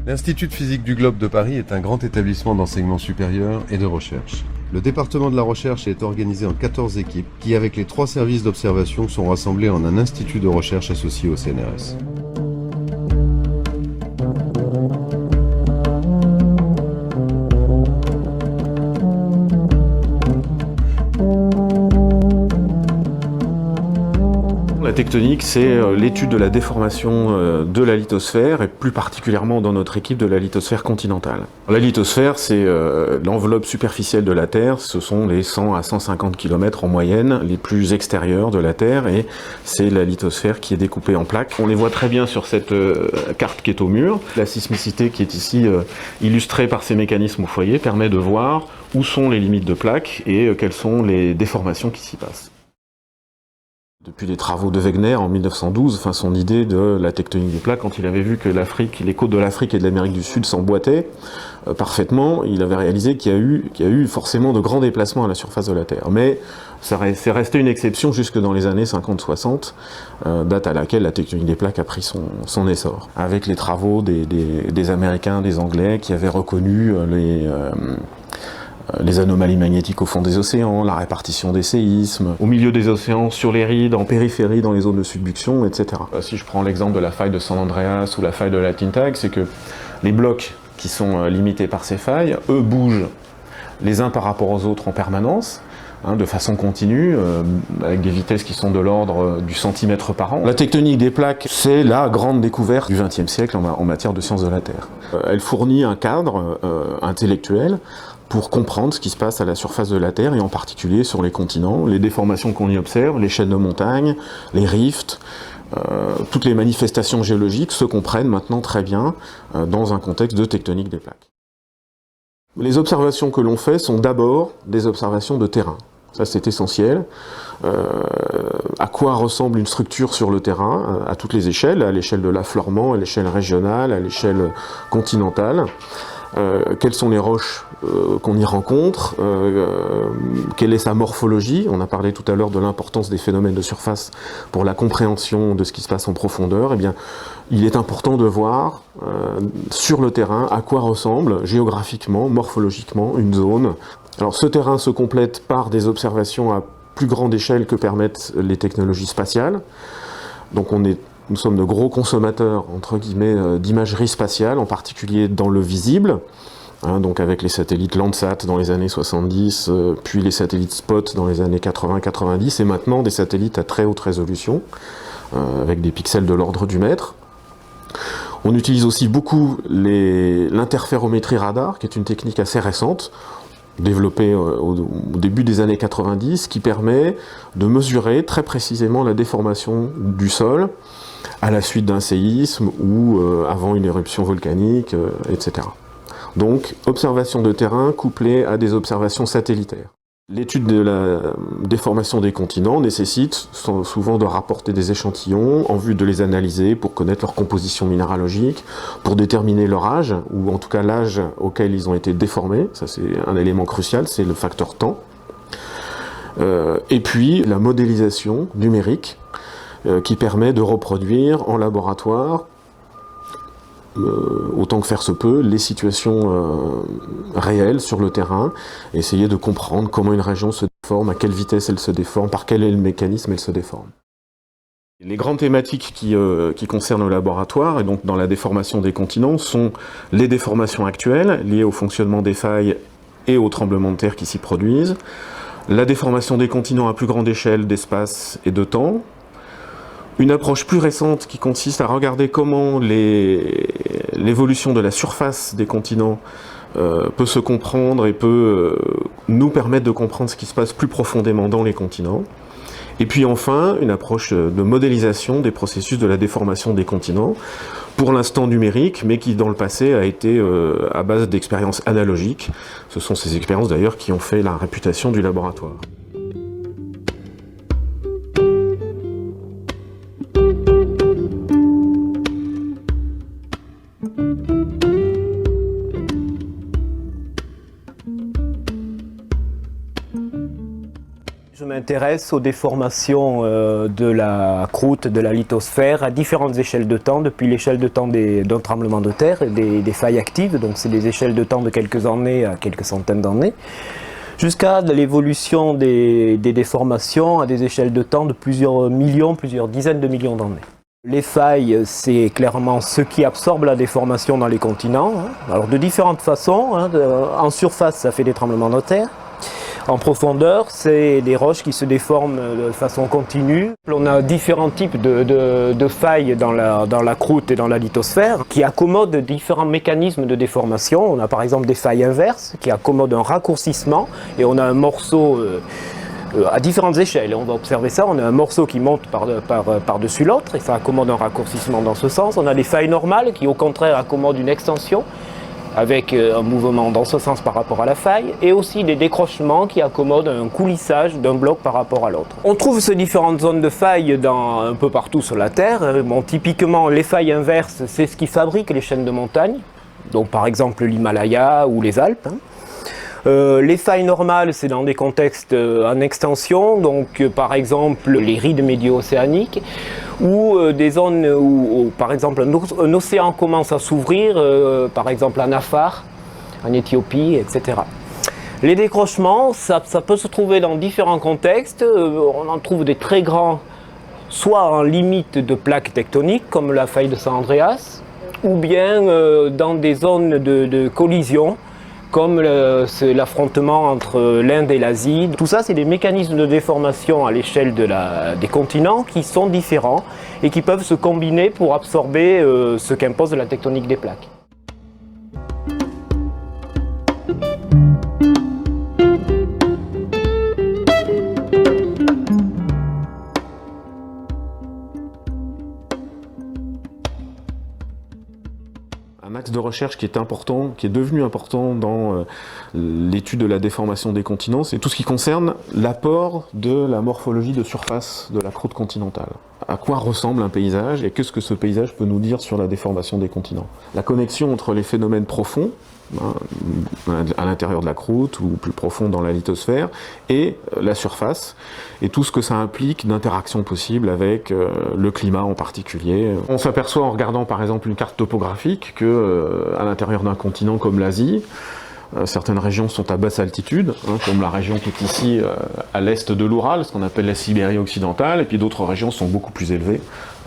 L'Institut de physique du globe de Paris est un grand établissement d'enseignement supérieur et de recherche. Le département de la recherche est organisé en 14 équipes qui, avec les 3 services d'observation, sont rassemblés en un institut de recherche associé au CNRS. La tectonique, c'est l'étude de la déformation de la lithosphère, et plus particulièrement dans notre équipe de la lithosphère continentale. La lithosphère, c'est l'enveloppe superficielle de la Terre, ce sont les 100 à 150 km en moyenne, les plus extérieurs de la Terre, et c'est la lithosphère qui est découpée en plaques. On les voit très bien sur cette carte qui est au mur. La sismicité qui est ici illustrée par ces mécanismes au foyer permet de voir où sont les limites de plaques et quelles sont les déformations qui s'y passent. Depuis les travaux de Wegener en 1912, son idée de la tectonique des plaques, quand il avait vu que les côtes de l'Afrique et de l'Amérique du Sud s'emboîtaient parfaitement, il avait réalisé qu'il y a eu forcément de grands déplacements à la surface de la Terre. Mais c'est resté une exception jusque dans les années 50-60, date à laquelle la tectonique des plaques a pris son essor. Avec les travaux des Américains, des Anglais, qui avaient reconnu les anomalies magnétiques au fond des océans, la répartition des séismes, au milieu des océans, sur les rides, en périphérie, dans les zones de subduction, etc. Si je prends l'exemple de la faille de San Andreas ou la faille de la Tintag, c'est que les blocs qui sont limités par ces failles, eux, bougent les uns par rapport aux autres en permanence, de façon continue, avec des vitesses qui sont de l'ordre du centimètre par an. La tectonique des plaques, c'est la grande découverte du XXe siècle en matière de sciences de la Terre. Elle fournit un cadre intellectuel pour comprendre ce qui se passe à la surface de la Terre, et en particulier sur les continents, les déformations qu'on y observe, les chaînes de montagnes, les rifts, toutes les manifestations géologiques se comprennent maintenant très bien dans un contexte de tectonique des plaques. Les observations que l'on fait sont d'abord des observations de terrain. Ça, c'est essentiel. À quoi ressemble une structure sur le terrain, à toutes les échelles, à l'échelle de l'affleurement, à l'échelle régionale, à l'échelle continentale. Quelles sont les roches qu'on y rencontre, quelle est sa morphologie. On a parlé tout à l'heure de l'importance des phénomènes de surface pour la compréhension de ce qui se passe en profondeur. Eh bien, il est important de voir sur le terrain à quoi ressemble géographiquement, morphologiquement une zone. Alors ce terrain se complète par des observations à plus grande échelle que permettent les technologies spatiales. Donc nous sommes de gros consommateurs, entre guillemets, d'imagerie spatiale, en particulier dans le visible, donc avec les satellites Landsat dans les années 70, puis les satellites Spot dans les années 80-90, et maintenant des satellites à très haute résolution, avec des pixels de l'ordre du mètre. On utilise aussi beaucoup l'interférométrie radar, qui est une technique assez récente, développée au début des années 90, qui permet de mesurer très précisément la déformation du sol à la suite d'un séisme ou avant une éruption volcanique, etc. Donc, observation de terrain couplée à des observations satellitaires. L'étude de la déformation des continents nécessite souvent de rapporter des échantillons en vue de les analyser pour connaître leur composition minéralogique, pour déterminer leur âge, ou en tout cas l'âge auquel ils ont été déformés. Ça, c'est un élément crucial, c'est le facteur temps. Et puis la modélisation numérique qui permet de reproduire en laboratoire, autant que faire se peut, les situations réelles sur le terrain, et essayer de comprendre comment une région se déforme, à quelle vitesse elle se déforme, par quel est le mécanisme elle se déforme. Les grandes thématiques qui concernent le laboratoire, et donc dans la déformation des continents, sont les déformations actuelles, liées au fonctionnement des failles et aux tremblements de terre qui s'y produisent, la déformation des continents à plus grande échelle d'espace et de temps, une approche plus récente qui consiste à regarder comment l'évolution de la surface des continents peut se comprendre et peut nous permettre de comprendre ce qui se passe plus profondément dans les continents. Et puis enfin, une approche de modélisation des processus de la déformation des continents, pour l'instant numérique, mais qui dans le passé a été à base d'expériences analogiques. Ce sont ces expériences d'ailleurs qui ont fait la réputation du laboratoire. m'intéresse aux déformations de la croûte, de la lithosphère à différentes échelles de temps, depuis l'échelle de temps d'un tremblement de terre et des failles actives, donc c'est des échelles de temps de quelques années à quelques centaines d'années, jusqu'à l'évolution des déformations à des échelles de temps de plusieurs millions, plusieurs dizaines de millions d'années. Les failles, c'est clairement ce qui absorbe la déformation dans les continents, alors de différentes façons. En surface, ça fait des tremblements de terre. En profondeur, c'est des roches qui se déforment de façon continue. On a différents types de failles dans la croûte et dans la lithosphère qui accommodent différents mécanismes de déformation. On a par exemple des failles inverses qui accommodent un raccourcissement et on a un morceau à différentes échelles. On va observer ça, on a un morceau qui monte par-dessus l'autre et ça accommode un raccourcissement dans ce sens. On a des failles normales qui au contraire accommodent une extension avec un mouvement dans ce sens par rapport à la faille, et aussi des décrochements qui accommodent un coulissage d'un bloc par rapport à l'autre. On trouve ces différentes zones de failles un peu partout sur la Terre. Bon, typiquement, les failles inverses, c'est ce qui fabrique les chaînes de montagnes, donc par exemple l'Himalaya ou les Alpes. Les failles normales, c'est dans des contextes en extension, donc par exemple les rides médio-océaniques, ou des zones où par exemple un océan commence à s'ouvrir, par exemple en Afar, en Éthiopie, etc. Les décrochements, ça peut se trouver dans différents contextes. On en trouve des très grands, soit en limite de plaques tectoniques, comme la faille de San Andreas, ou bien dans des zones de collision, comme l'affrontement entre l'Inde et l'Asie. Tout ça, c'est des mécanismes de déformation à l'échelle des continents qui sont différents et qui peuvent se combiner pour absorber ce qu'impose la tectonique des plaques. Un axe de recherche qui est important, qui est devenu important dans l'étude de la déformation des continents, c'est tout ce qui concerne l'apport de la morphologie de surface de la croûte continentale. À quoi ressemble un paysage et qu'est-ce que ce paysage peut nous dire sur la déformation des continents? La connexion entre les phénomènes profonds, à l'intérieur de la croûte ou plus profond dans la lithosphère, et la surface, et tout ce que ça implique d'interaction possible avec le climat en particulier. On s'aperçoit en regardant par exemple une carte topographique que à l'intérieur d'un continent comme l'Asie, certaines régions sont à basse altitude, comme la région tout ici à l'est de l'Oural, ce qu'on appelle la Sibérie occidentale, et puis d'autres régions sont beaucoup plus élevées,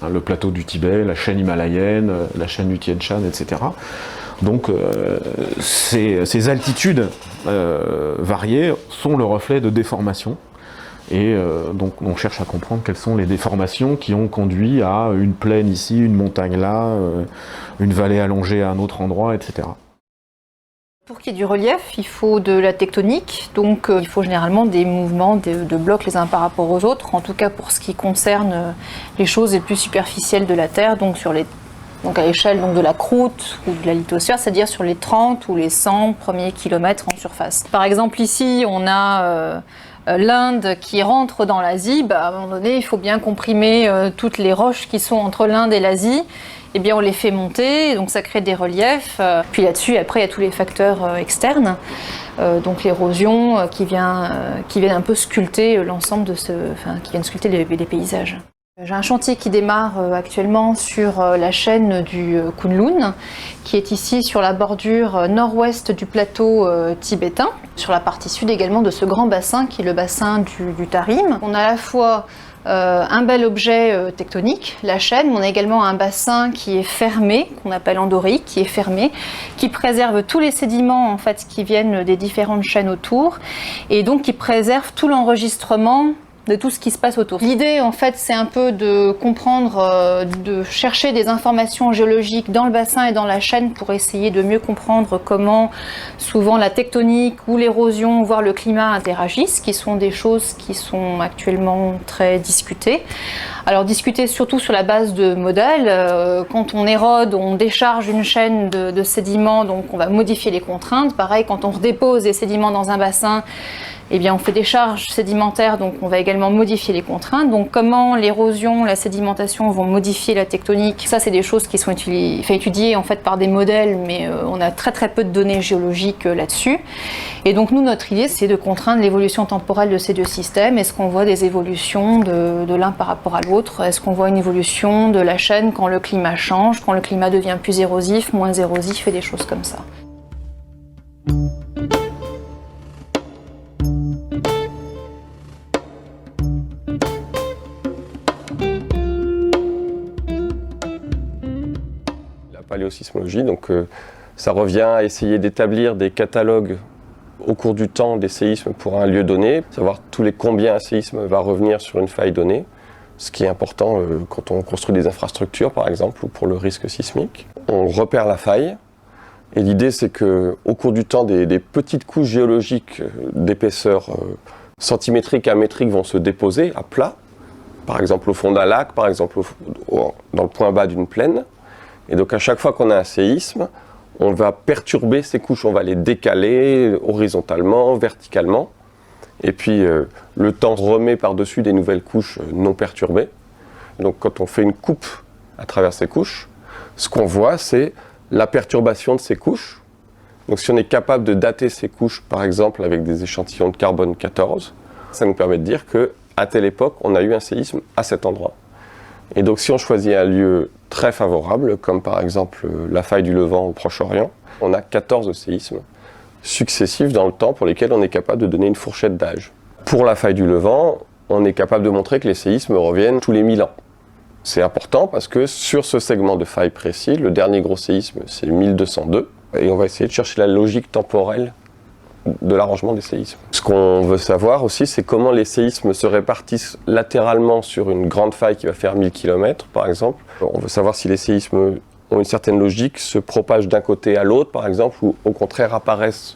le plateau du Tibet, la chaîne himalayenne, la chaîne du Tien Shan, etc. Donc ces altitudes variées sont le reflet de déformations, et donc on cherche à comprendre quelles sont les déformations qui ont conduit à une plaine ici, une montagne là, une vallée allongée à un autre endroit, etc. Pour qu'il y ait du relief, il faut de la tectonique, donc il faut généralement des mouvements de blocs les uns par rapport aux autres, en tout cas pour ce qui concerne les choses les plus superficielles de la Terre, donc à l'échelle de la croûte ou de la lithosphère, c'est-à-dire sur les 30 ou les 100 premiers kilomètres en surface. Par exemple ici, on a l'Inde qui rentre dans l'Asie, à un moment donné il faut bien comprimer toutes les roches qui sont entre l'Inde et l'Asie. Eh bien on les fait monter, donc ça crée des reliefs. Puis là-dessus, après il y a tous les facteurs externes, donc l'érosion qui vient un peu sculpter l'ensemble qui viennent sculpter les paysages. J'ai un chantier qui démarre actuellement sur la chaîne du Kunlun, qui est ici sur la bordure nord-ouest du plateau tibétain, sur la partie sud également de ce grand bassin qui est le bassin du Tarim. On a à la fois un bel objet tectonique, la chaîne, mais on a également un bassin qui est fermé, qu'on appelle endorheique, qui est fermé, qui préserve tous les sédiments en fait qui viennent des différentes chaînes autour, et donc qui préserve tout l'enregistrement de tout ce qui se passe autour. L'idée en fait c'est un peu de comprendre, de chercher des informations géologiques dans le bassin et dans la chaîne pour essayer de mieux comprendre comment souvent la tectonique ou l'érosion, voire le climat interagissent, qui sont des choses qui sont actuellement très discutées. Alors discuter surtout sur la base de modèles, quand on érode, on décharge une chaîne de sédiments, donc on va modifier les contraintes. Pareil, quand on redépose des sédiments dans un bassin, eh bien, on fait des charges sédimentaires, donc on va également modifier les contraintes. Donc comment l'érosion, la sédimentation vont modifier la tectonique, ça c'est des choses qui sont étudiées en fait par des modèles, mais on a très peu de données géologiques là-dessus. Et donc nous, notre idée, c'est de contraindre l'évolution temporelle de ces deux systèmes. Est-ce qu'on voit des évolutions de l'un par rapport à l'autre? Est-ce qu'on voit une évolution de la chaîne quand le climat change, quand le climat devient plus érosif, moins érosif et des choses comme ça? Paléosismologie, donc ça revient à essayer d'établir des catalogues au cours du temps des séismes pour un lieu donné, savoir tous les combien un séisme va revenir sur une faille donnée, ce qui est important quand on construit des infrastructures par exemple ou pour le risque sismique. On repère la faille et l'idée c'est qu'au cours du temps des petites couches géologiques d'épaisseur centimétrique à métrique vont se déposer à plat, par exemple au fond d'un lac, par exemple dans le point bas d'une plaine. Et donc à chaque fois qu'on a un séisme, on va perturber ces couches, on va les décaler horizontalement, verticalement. Et puis le temps remet par-dessus des nouvelles couches non perturbées. Donc quand on fait une coupe à travers ces couches, ce qu'on voit c'est la perturbation de ces couches. Donc si on est capable de dater ces couches, par exemple avec des échantillons de carbone 14, ça nous permet de dire qu'à telle époque, on a eu un séisme à cet endroit. Et donc si on choisit un lieu très favorable, comme par exemple la faille du Levant au Proche-Orient, on a 14 séismes successifs dans le temps pour lesquels on est capable de donner une fourchette d'âge. Pour la faille du Levant, on est capable de montrer que les séismes reviennent tous les 1000 ans. C'est important parce que sur ce segment de faille précis, le dernier gros séisme c'est 1202, et on va essayer de chercher la logique temporelle de l'arrangement des séismes. Ce qu'on veut savoir aussi, c'est comment les séismes se répartissent latéralement sur une grande faille qui va faire 1000 km, par exemple. On veut savoir si les séismes ont une certaine logique, se propagent d'un côté à l'autre, par exemple, ou au contraire apparaissent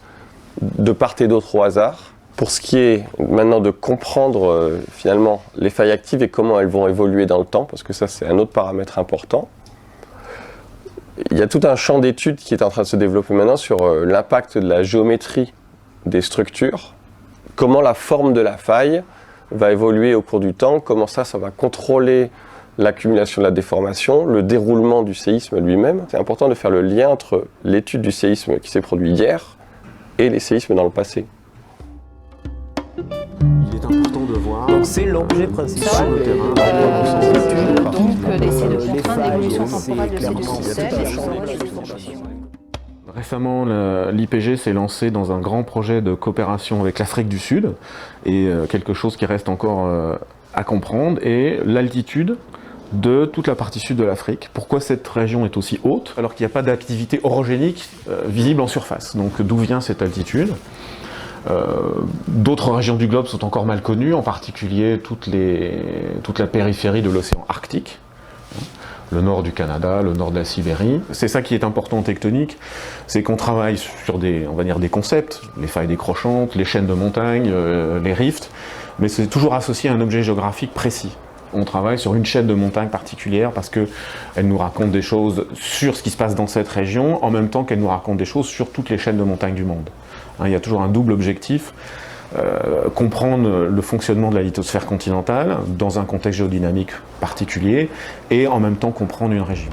de part et d'autre au hasard. Pour ce qui est maintenant de comprendre finalement les failles actives et comment elles vont évoluer dans le temps, parce que ça c'est un autre paramètre important, il y a tout un champ d'études qui est en train de se développer maintenant sur l'impact de la géométrie des structures, comment la forme de la faille va évoluer au cours du temps, comment ça va contrôler l'accumulation de la déformation, le déroulement du séisme lui-même. C'est important de faire le lien entre l'étude du séisme qui s'est produit hier et les séismes dans le passé. Il est important de voir. Donc c'est l'objet principal Ça, sur le terrain. donc d'essayer de Les contraindre failles, l'évolution c'est temporelle de ces deux clairement systèmes. cette Et façon on voit les de évolutions. Récemment, l'IPG s'est lancé dans un grand projet de coopération avec l'Afrique du Sud, et quelque chose qui reste encore à comprendre est l'altitude de toute la partie sud de l'Afrique. Pourquoi cette région est aussi haute alors qu'il n'y a pas d'activité orogénique visible en surface? Donc d'où vient cette altitude? D'autres régions du globe sont encore mal connues, en particulier toute la périphérie de l'océan Arctique, le nord du Canada, le nord de la Sibérie. C'est ça qui est important en tectonique, c'est qu'on travaille sur des concepts, les failles décrochantes, les chaînes de montagnes, les rifts, mais c'est toujours associé à un objet géographique précis. On travaille sur une chaîne de montagne particulière parce qu'elle nous raconte des choses sur ce qui se passe dans cette région, en même temps qu'elle nous raconte des choses sur toutes les chaînes de montagnes du monde. Il y a toujours un double objectif, comprendre le fonctionnement de la lithosphère continentale dans un contexte géodynamique particulier et en même temps comprendre une région.